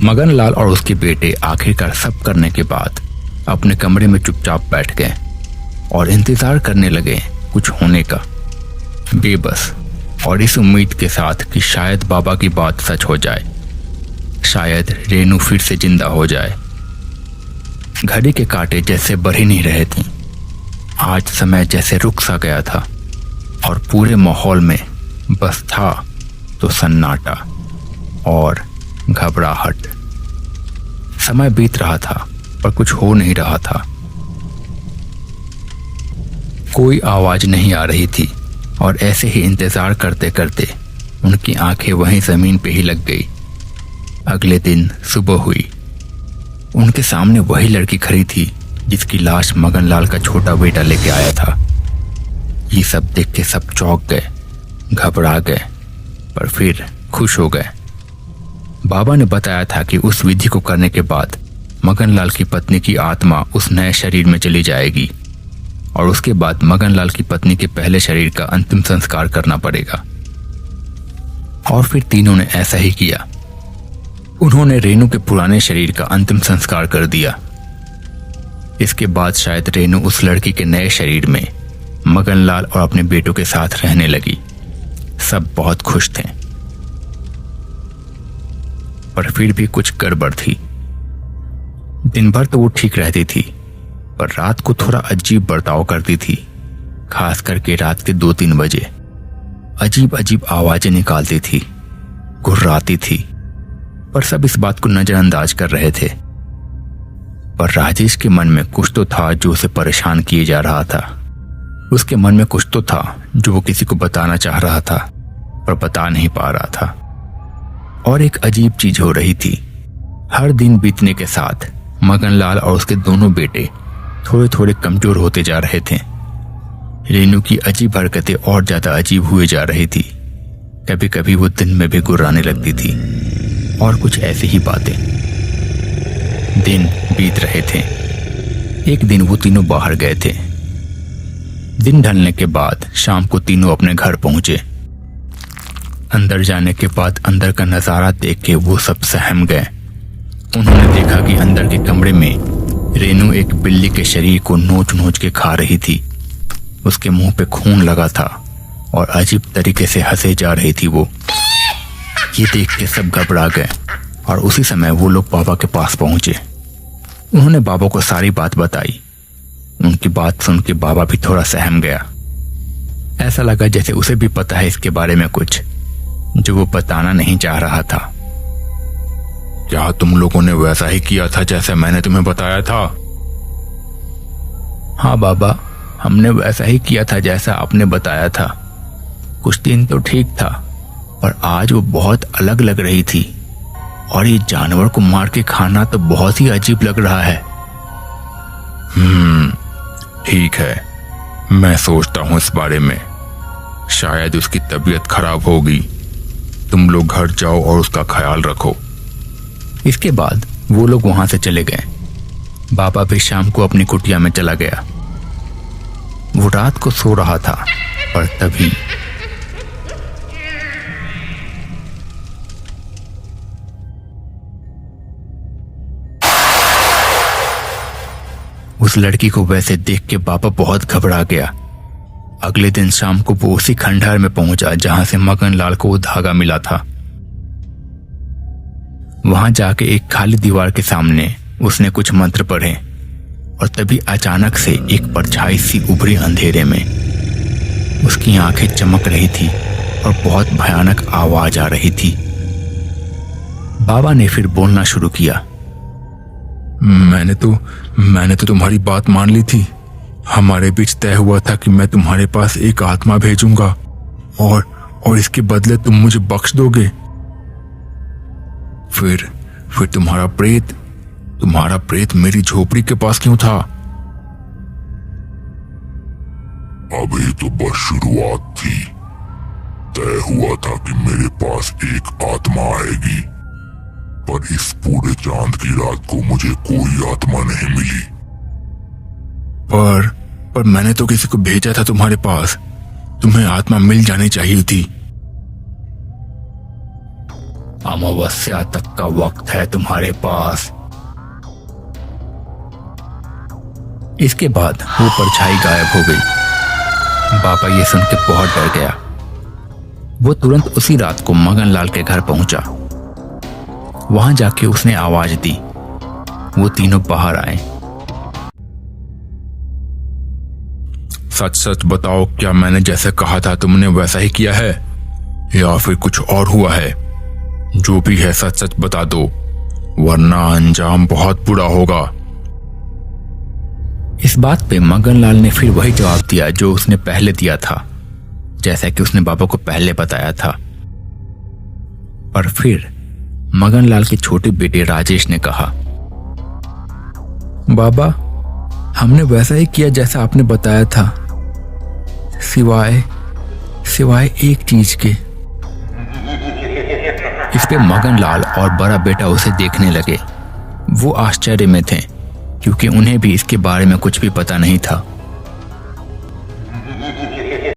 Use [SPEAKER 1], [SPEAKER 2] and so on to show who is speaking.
[SPEAKER 1] मगनलाल और उसके बेटे आखिरकार सब करने के बाद अपने कमरे में चुपचाप बैठ गए और इंतजार करने लगे कुछ होने का, बेबस और इस उम्मीद के साथ कि शायद बाबा की बात सच हो जाए, शायद रेनू फिर से जिंदा हो जाए। घड़ी के कांटे जैसे बढ़ ही नहीं रहे थे। आज समय जैसे रुक सा गया था और पूरे माहौल में बस था तो सन्नाटा और घबराहट। समय बीत रहा था पर कुछ हो नहीं रहा था। कोई आवाज नहीं आ रही थी और ऐसे ही इंतजार करते करते उनकी आंखें वहीं जमीन पे ही लग गई। अगले दिन सुबह हुई। उनके सामने वही लड़की खड़ी थी जिसकी लाश मगनलाल का छोटा बेटा लेके आया था। ये सब देख के सब चौंक गए, घबरा गए, पर फिर खुश हो गए। बाबा ने बताया था कि उस विधि को करने के बाद मगनलाल की पत्नी की आत्मा उस नए शरीर में चली जाएगी और उसके बाद मगनलाल की पत्नी के पहले शरीर का अंतिम संस्कार करना पड़ेगा। और फिर तीनों ने ऐसा ही किया। उन्होंने रेनू के पुराने शरीर का अंतिम संस्कार कर दिया। इसके बाद शायद रेनू उस लड़की के नए शरीर में मगनलाल और अपने बेटों के साथ रहने लगी। सब बहुत खुश थे, पर फिर भी कुछ गड़बड़ थी। दिन भर तो वो ठीक रहती थी, पर रात को थोड़ा अजीब बर्ताव करती थी। खास करके रात के 2-3 बजे अजीब अजीब आवाजें निकालती थी, घुर्राती थी, पर सब इस बात को नजरअंदाज कर रहे थे। पर राजेश के मन में कुछ तो था जो उसे परेशान किए जा रहा था। उसके मन में कुछ तो था जो वो किसी को बताना चाह रहा था पर बता नहीं पा रहा था। और एक अजीब चीज हो रही थी। हर दिन बीतने के साथ मगनलाल और उसके दोनों बेटे थोड़े थोड़े कमजोर होते जा रहे थे। रेनू की अजीब हरकतें और ज्यादा अजीब हुए जा रही थी। कभी कभी वो दिन में भी गुर्राने लगती थी और कुछ ऐसी ही बातें। दिन बीत रहे थे। एक दिन वो तीनों बाहर गए थे। दिन ढलने के बाद शाम को तीनों अपने घर पहुंचे। अंदर जाने के बाद अंदर का नजारा देख के वो सब सहम गए। उन्होंने देखा कि अंदर के कमरे में रेनू एक बिल्ली के शरीर को नोच नोच के खा रही थी। उसके मुंह पे खून लगा था और अजीब तरीके से हंसे जा रही थी वो। ये देख के सब घबरा गए और उसी समय वो लोग बाबा के पास पहुंचे। उन्होंने बाबा को सारी बात बताई। उनकी बात सुन के बाबा भी थोड़ा सहम गया। ऐसा लगा जैसे उसे भी पता है इसके बारे में कुछ जो वो बताना नहीं चाह रहा था।
[SPEAKER 2] क्या तुम लोगों ने वैसा ही किया था जैसे मैंने तुम्हें बताया था?
[SPEAKER 1] हाँ बाबा, हमने वैसा ही किया था जैसा आपने बताया था। कुछ दिन तो ठीक था, पर आज वो बहुत अलग लग रही थी और ये जानवर को मार के खाना तो बहुत ही अजीब लग रहा है।
[SPEAKER 2] ठीक है, मैं सोचता हूँ इस बारे में। शायद उसकी तबीयत खराब होगी। तुम लोग घर जाओ और उसका ख्याल रखो।
[SPEAKER 1] इसके बाद वो लोग वहां से चले गए। बाबा भी शाम को अपनी कुटिया में चला गया। वो रात को सो रहा था, पर तभी उस लड़की को वैसे देख के बाबा बहुत घबरा गया। अगले दिन शाम को वो उसी खंडहर में पहुंचा जहां से मगनलाल को वो धागा मिला था। वहां जाके एक खाली दीवार के सामने उसने कुछ मंत्र पढ़े और तभी अचानक से एक परछाई सी उभरी अंधेरे में। उसकी आंखें चमक रही थी और बहुत भयानक आवाज आ रही थी। बाबा ने फिर बोलना शुरू किया।
[SPEAKER 2] मैंने तो तुम्हारी बात मान ली थी। हमारे बीच तय हुआ था कि मैं तुम्हारे पास एक आत्मा भेजूंगा और इसके बदले तुम मुझे बख्श दोगे। फिर तुम्हारा प्रेत मेरी झोपड़ी के पास क्यों था?
[SPEAKER 3] अभी तो बस शुरुआत थी। तय हुआ था कि मेरे पास एक आत्मा आएगी, पर इस पूरे चांद की रात को मुझे कोई आत्मा नहीं मिली।
[SPEAKER 2] पर मैंने तो किसी को भेजा था तुम्हारे पास। तुम्हें आत्मा मिल जानी चाहिए थी।
[SPEAKER 1] अमावस्या तक का वक्त है तुम्हारे पास। इसके बाद वो परछाई गायब हो गई। बाबा ये सुन के बहुत डर गया। वो तुरंत उसी रात को मगनलाल के घर पहुंचा। वहां जाके उसने आवाज दी। वो तीनों बाहर आए।
[SPEAKER 2] सच सच बताओ, क्या मैंने जैसे कहा था तुमने वैसा ही किया है या फिर कुछ और हुआ है? जो भी है सच सच बता दो, वरना अंजाम बहुत बुरा होगा।
[SPEAKER 1] इस बात पे मगनलाल ने फिर वही जवाब दिया जो उसने पहले दिया था, जैसा कि उसने बाबा को पहले बताया था। पर फिर मगनलाल के छोटे बेटे राजेश ने कहा,
[SPEAKER 2] बाबा, हमने वैसा ही किया जैसा आपने बताया था, सिवाय एक चीज के।
[SPEAKER 1] इस पे मगनलाल और बड़ा बेटा उसे देखने लगे। वो आश्चर्य में थे क्योंकि उन्हें भी इसके बारे में कुछ भी पता नहीं था।